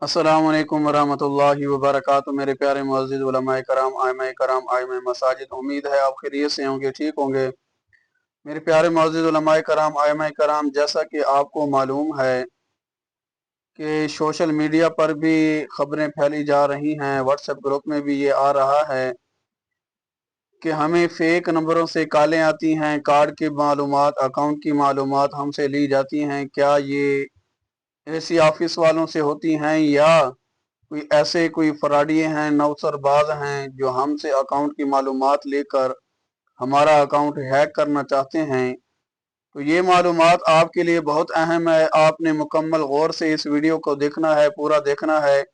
अस्सलामुअलैकुम वरहमतुल्लाहि वबरकातुहू। मेरे प्यारे मुअज़्ज़िज़ उलमाए कराम, आइमाए कराम, आइमाए मसाजिद, उम्मीद है आप खैरियत से होंगे, ठीक होंगे। मेरे प्यारे मुअज़्ज़िज़ उलमाए कराम, आइमाए कराम, जैसा कि आपको मालूम है कि सोशल मीडिया पर भी खबरें फैली जा रही हैं, व्हाट्सएप ग्रुप में भी ये आ रहा है कि हमें फेक नंबरों से कॉलें आती हैं, कार्ड की मालूमात, अकाउंट की मालूमात हमसे ली जाती हैं। क्या ये ऐसी ऑफिस वालों से होती हैं या कोई ऐसे कोई फ्रॉडिये हैं, नौसरबाज हैं जो हमसे अकाउंट की मालूमात लेकर हमारा अकाउंट हैक करना चाहते हैं। तो ये मालूमात आपके लिए बहुत अहम है, आपने मुकम्मल गौर से इस वीडियो को देखना है, पूरा देखना है।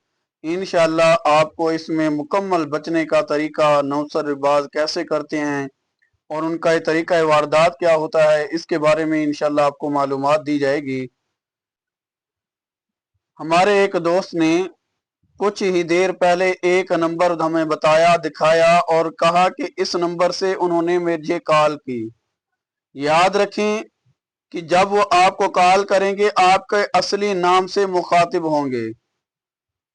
इंशाअल्लाह आपको इसमें मुकम्मल बचने का तरीका, नौसरबाज कैसे करते हैं और उनका ये तरीका वारदात क्या होता है, इसके बारे में इंशाअल्लाह आपको मालूमात दी जाएगी। हमारे एक दोस्त ने कुछ ही देर पहले एक नंबर हमें बताया, दिखाया और कहा कि इस नंबर से उन्होंने मुझे कॉल की। याद रखें कि जब वो आपको कॉल करेंगे आपके असली नाम से मुखातिब होंगे।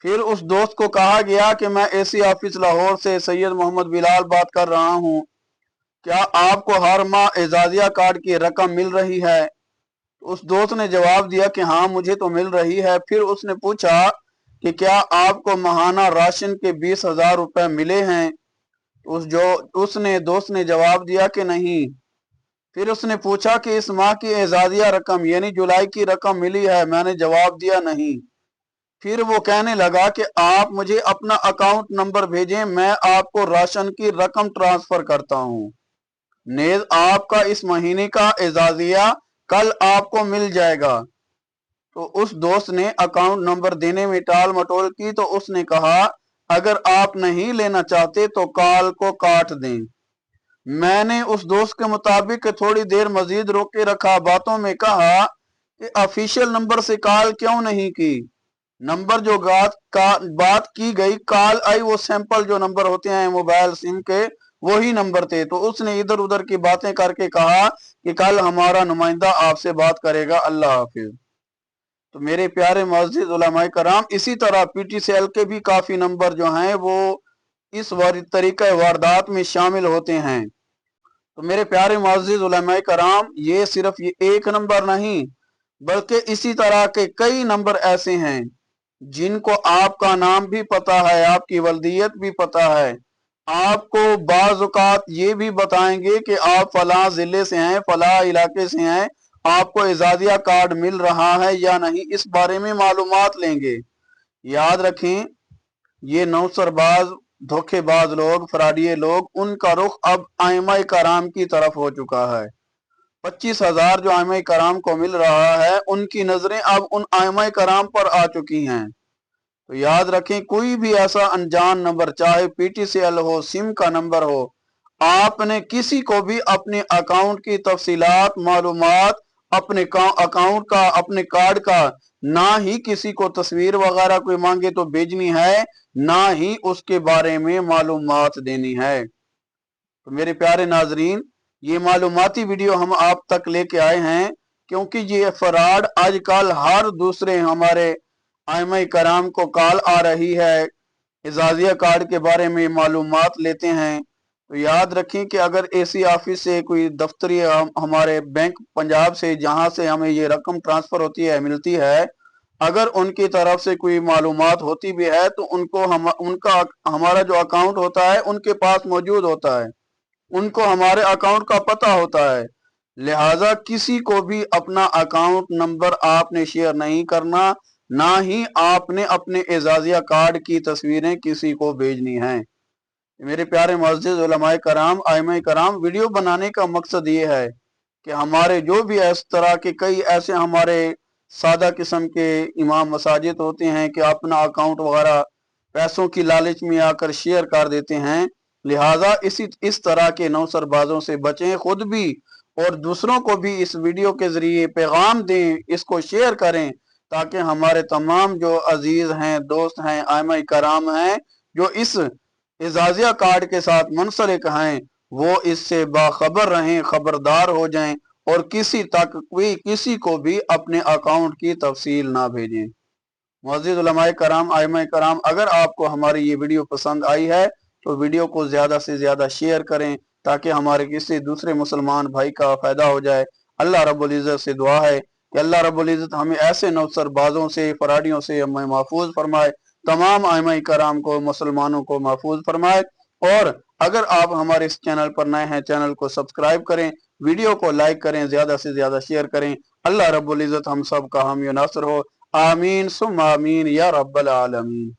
फिर उस दोस्त को कहा गया कि मैं एसी ऑफिस लाहौर से सैयद मोहम्मद बिलाल बात कर रहा हूँ, क्या आपको हर माह एजाजिया कार्ड की रकम मिल रही है? उस दोस्त ने जवाब दिया कि हाँ मुझे तो मिल रही है। फिर उसने पूछा कि क्या आपको माहाना राशन के 20,000 रुपए मिले हैं? उसने दोस्त ने जवाब दिया कि नहीं। फिर उसने पूछा कि इस माह की एजाजिया रकम यानी जुलाई की रकम मिली है? मैंने जवाब दिया नहीं। फिर वो कहने लगा कि आप मुझे अपना अकाउंट नंबर भेजें, मैं आपको राशन की रकम ट्रांसफर करता हूँ। नेज आपका इस महीने का एजाजिया कल आपको मिल जाएगा। तो उस दोस्त ने अकाउंट नंबर देने में टाल मटोल की तो उसने कहा अगर आप नहीं लेना चाहते तो कॉल को काट दें। मैंने उस दोस्त के मुताबिक थोड़ी देर मजीद रोक के रखा, बातों में कहा कि ऑफिशियल नंबर से कॉल क्यों नहीं की? नंबर जो बात की गई, कॉल आई, वो सैंपल जो नंबर होते हैं मोबाइल सिम के, वही नंबर थे। तो उसने इधर उधर की बातें करके कहा कि कल हमारा नुमाइंदा आपसे बात करेगा, अल्लाह हाफिज। तो मेरे प्यारे मुअज़्ज़िज़ उलमाए कराम, इसी तरह पीटीसीएल के भी काफी नंबर जो हैं वो इस तरीका वारदात में शामिल होते हैं। तो मेरे प्यारे मुअज़्ज़िज़ उलमाए कराम, ये सिर्फ ये एक नंबर नहीं बल्कि इसी तरह के कई नंबर ऐसे हैं जिनको आपका नाम भी पता है, आपकी वल्दियत भी पता है। आपको बाज़ औक़ात ये भी बताएंगे कि आप फलां ज़िले से हैं, फलां इलाके से हैं, आपको एजाजिया कार्ड मिल रहा है या नहीं, इस बारे में मालूमात लेंगे। याद रखें, ये नौसरबाज, धोखेबाज लोग, फ्रॉडिये लोग, उनका रुख अब आइमाए कराम की तरफ हो चुका है। 25,000 जो आइमाए कराम को मिल रहा है, उनकी नजरें अब उन आइमाए कराम पर आ चुकी हैं। तो याद रखें, कोई भी ऐसा अनजान नंबर, चाहे पीटीसीएल हो, सिम का नंबर हो, आपने किसी को भी अपने अकाउंट की तफसीलात, मालूमात, अपने अकाउंट का, अपने कार्ड का, ना ही किसी को तस्वीर वगैरह कोई मांगे तो भेजनी है, ना ही उसके बारे में मालूमात देनी है। तो मेरे प्यारे नाजरीन, ये मालूमाती वीडियो हम आप तक लेके आए हैं क्योंकि ये फ्रॉड आजकल हर दूसरे हमारे आइमा कराम को कॉल आ रही है, एजाजिया कार्ड के बारे में मालूमात लेते हैं। तो याद रखें कि अगर एसी ऑफिस से कोई दफ्तरी हमारे बैंक पंजाब से जहां से हमें ये रकम ट्रांसफर होती है, मिलती है, अगर उनकी तरफ से कोई मालूमात होती भी है तो उनको उनका हमारा जो अकाउंट होता है उनके पास मौजूद होता है, उनको हमारे अकाउंट का पता होता है। लिहाजा किसी को भी अपना अकाउंट नंबर आपने शेयर नहीं करना, ना ही आपने अपने एजाजिया कार्ड की तस्वीरें किसी को भेजनी है। मेरे प्यारे मुअज़्ज़िज़ उलमाए कराम, आइमाए कराम, वीडियो बनाने का मकसद ये है कि हमारे जो भी इस तरह के कई ऐसे हमारे सादा किस्म के इमाम मसाजिद होते हैं कि अपना अकाउंट वगैरह पैसों की लालच में आकर शेयर कर देते हैं। लिहाजा इस तरह के नौसरबाजों से बचें, खुद भी और दूसरों को भी इस वीडियो के जरिए पैगाम दें, इसको शेयर करें ताकि हमारे तमाम जो अजीज हैं, दोस्त हैं, आइमा कराम हैं, जो इस एजाजिया कार्ड के साथ मुंसलिक हैं, वो इससे बाखबर रहें, खबरदार हो जाएं और किसी तक कोई किसी को भी अपने अकाउंट की तफसील ना भेजें। मुअज़्ज़िज़ उलमाए कराम, आइमाए कराम, अगर आपको हमारी ये वीडियो पसंद आई है तो वीडियो को ज़्यादा से ज़्यादा शेयर करें ताकि हमारे किसी दूसरे मुसलमान भाई का फ़ायदा हो जाए। अल्लाह रब्बुल इज़्ज़त से दुआ है कि अल्लाह रब्बुल इज़्ज़त हमें ऐसे नौसरबाजों से, फराडियों से हमें महफूज फरमाए, तमाम आइमाए कराम को, मुसलमानों को महफूज फरमाए। और अगर आप हमारे इस चैनल पर नए हैं, चैनल को सब्सक्राइब करें, वीडियो को लाइक करें, ज़्यादा से ज़्यादा शेयर करें। अल्लाह रब्बुल इज़्ज़त हम सब का हामी नासर हो। आमीन सुम आमीन या रब्बल आलमीन।